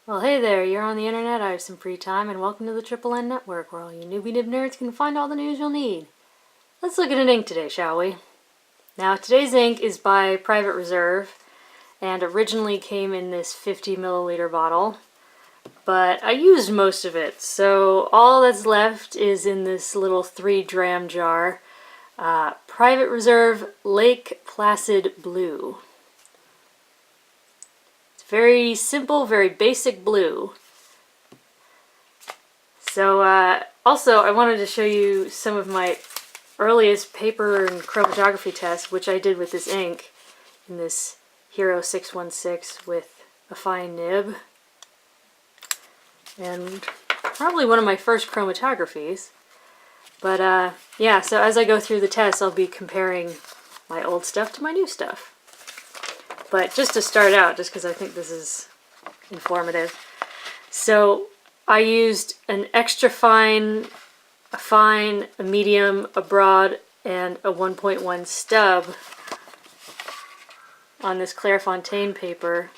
Well, hey there, you're on the internet, I have some free time, and welcome to the Triple N Network, where all you newbie nib nerds can find all the news you'll need. Let's look at an ink today, shall we? Now, today's ink is by Private Reserve, and originally came in this 50 milliliter bottle, but I used most of it, so all that's left is in this little 3-dram jar. Private Reserve Lake Placid Blue. Very simple, very basic blue. So also I wanted to show you some of my earliest paper and chromatography tests, which I did with this ink in this Hero 616 with a fine nib. And probably one of my first chromatographies. But yeah, so as I go through the tests, I'll be comparing my old stuff to my new stuff. But just to start out, just because I think this is informative, so I used an extra fine, a fine, a medium, a broad, and a 1.1 stub on this Clairefontaine paper.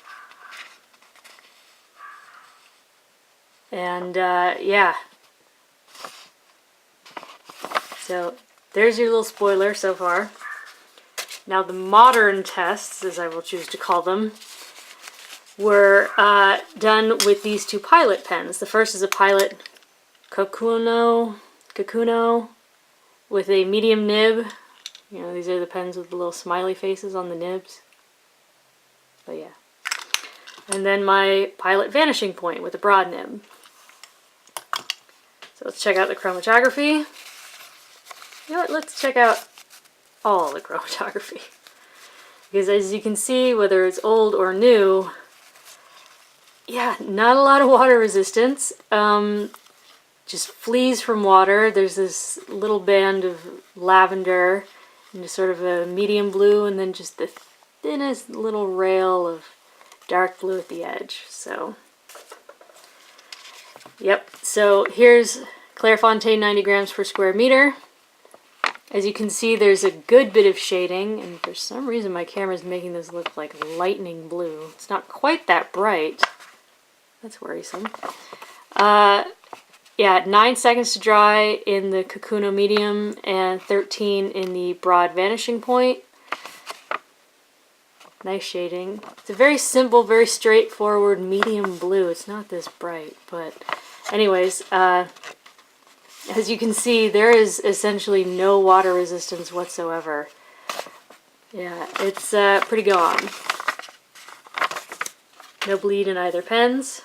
And yeah, so there's your little spoiler so far. Now the modern tests, as I will choose to call them, were done with these two Pilot pens. The first is a Pilot Kaküno with a medium nib. You know, these are the pens with the little smiley faces on the nibs. But yeah. And then my Pilot Vanishing Point with a broad nib. So let's check out the chromatography. You know what, let's check out all the chromatography, because as you can see, whether it's old or new, yeah, not a lot of water resistance, just flees from water. There's this little band of lavender and just sort of a medium blue, and then just the thinnest little rail of dark blue at the edge. So yep, so here's Clairefontaine 90 grams per square meter. As you can see, there's a good bit of shading, and for some reason my camera's making this look like lightning blue. It's not quite that bright. That's worrisome. Yeah, 9 seconds to dry in the Kaküno medium and 13 in the Broad Vanishing Point. Nice shading. It's a very simple, very straightforward medium blue. It's not this bright, but anyways, as you can see, there is essentially no water resistance whatsoever. Yeah, it's pretty gone. No bleed in either pens.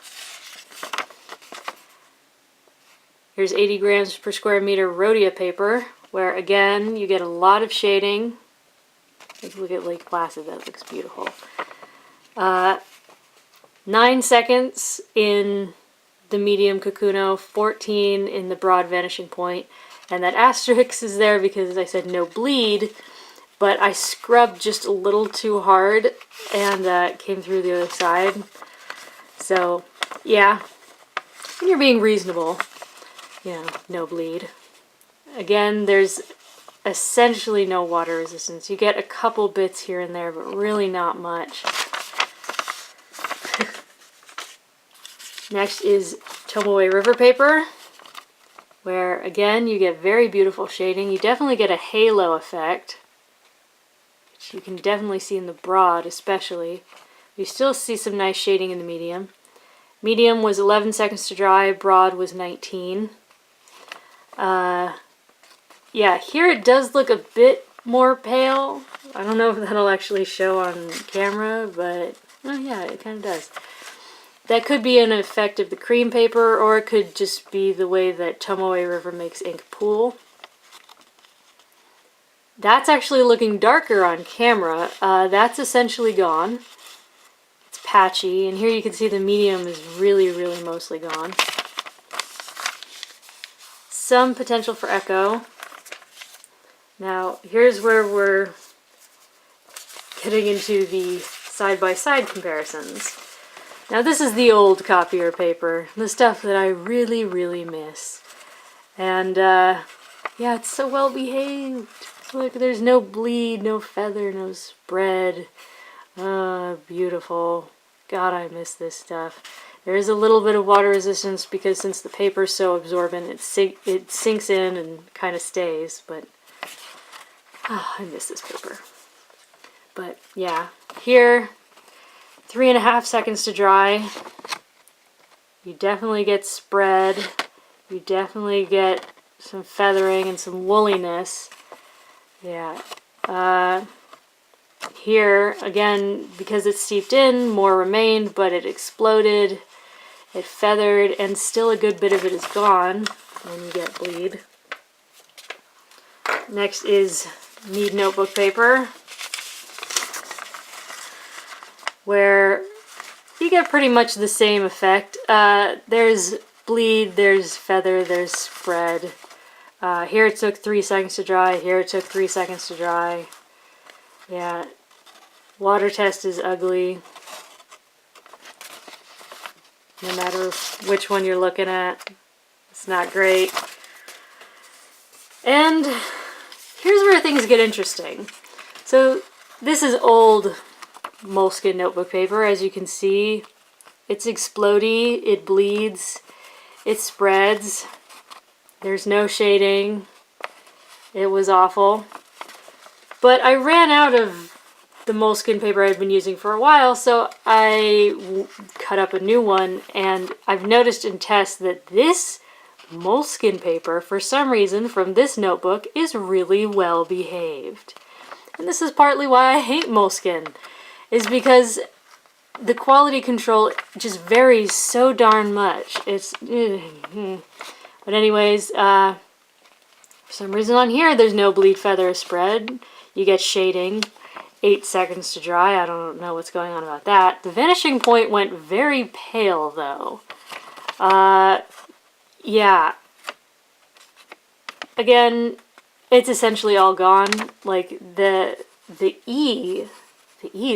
Here's 80 grams per square meter Rhodia paper, where again you get a lot of shading. Let's look at Lake Placid, that looks beautiful. 9 seconds in the medium Kaküno, 14 in the Broad Vanishing Point, and that asterisk is there because I said no bleed, but I scrubbed just a little too hard and it came through the other side. So yeah, when you're being reasonable, you know, no bleed. Again, there's essentially no water resistance. You get a couple bits here and there, but really not much. Next is Tomoe River Paper, where again you get very beautiful shading. You definitely get a halo effect, which you can definitely see in the broad especially. You still see some nice shading in the medium. Medium was 11 seconds to dry, broad was 19. Yeah, here it does look a bit more pale. I don't know if that'll actually show on camera, but oh yeah, it kind of does. That could be an effect of the cream paper, or it could just be the way that Tomoe River makes ink pool. That's actually looking darker on camera. That's essentially gone. It's patchy, and here you can see the medium is really, really mostly gone. Some potential for echo. Now, here's where we're getting into the side-by-side comparisons. Now this is the old copier paper, the stuff that I really, really miss. And yeah, it's so well behaved. Look, there's no bleed, no feather, no spread. Beautiful. God, I miss this stuff. There is a little bit of water resistance because since the paper is so absorbent, it sinks in and kind of stays, but I miss this paper. But yeah, here, 3.5 seconds to dry. You definitely get spread. You definitely get some feathering and some woolliness. Yeah. Here, again, because it's steeped in, more remained, but it exploded. It feathered, and still a good bit of it is gone when you get bleed. Next is Mead Notebook Paper, where you get pretty much the same effect. There's bleed, there's feather, there's spread. Here it took 3 seconds to dry, here it took 3 seconds to dry. Yeah, water test is ugly, no matter which one you're looking at. It's not great. And here's where things get interesting. So this is old Moleskine notebook paper, as you can see. It's explodey, it bleeds, it spreads. There's no shading. It was awful. But I ran out of the Moleskine paper I'd been using for a while, so I cut up a new one, and I've noticed in tests that this Moleskine paper, for some reason, from this notebook, is really well behaved. And this is partly why I hate Moleskine, is because the quality control just varies so darn much. It's... But anyways, for some reason on here, there's no bleed, feather, or spread. You get shading. 8 seconds to dry. I don't know what's going on about that. The Vanishing Point went very pale, though. Yeah. Again, it's essentially all gone. Like, the E's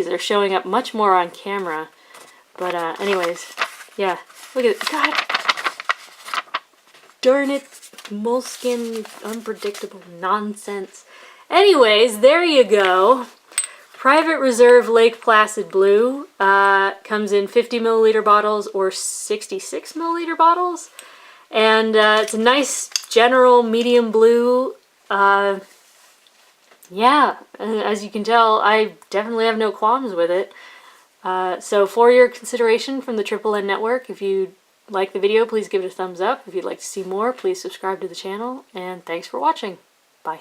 are showing up much more on camera. But, anyways, yeah. Look at it. God darn it. Moleskine, unpredictable nonsense. Anyways, there you go. Private Reserve Lake Placid Blue comes in 50 milliliter bottles or 66 milliliter bottles. And it's a nice general medium blue. Yeah, as you can tell, I definitely have no qualms with it. So for your consideration from the Triple N Network, if you like the video, please give it a thumbs up. If you'd like to see more, please subscribe to the channel. And thanks for watching. Bye.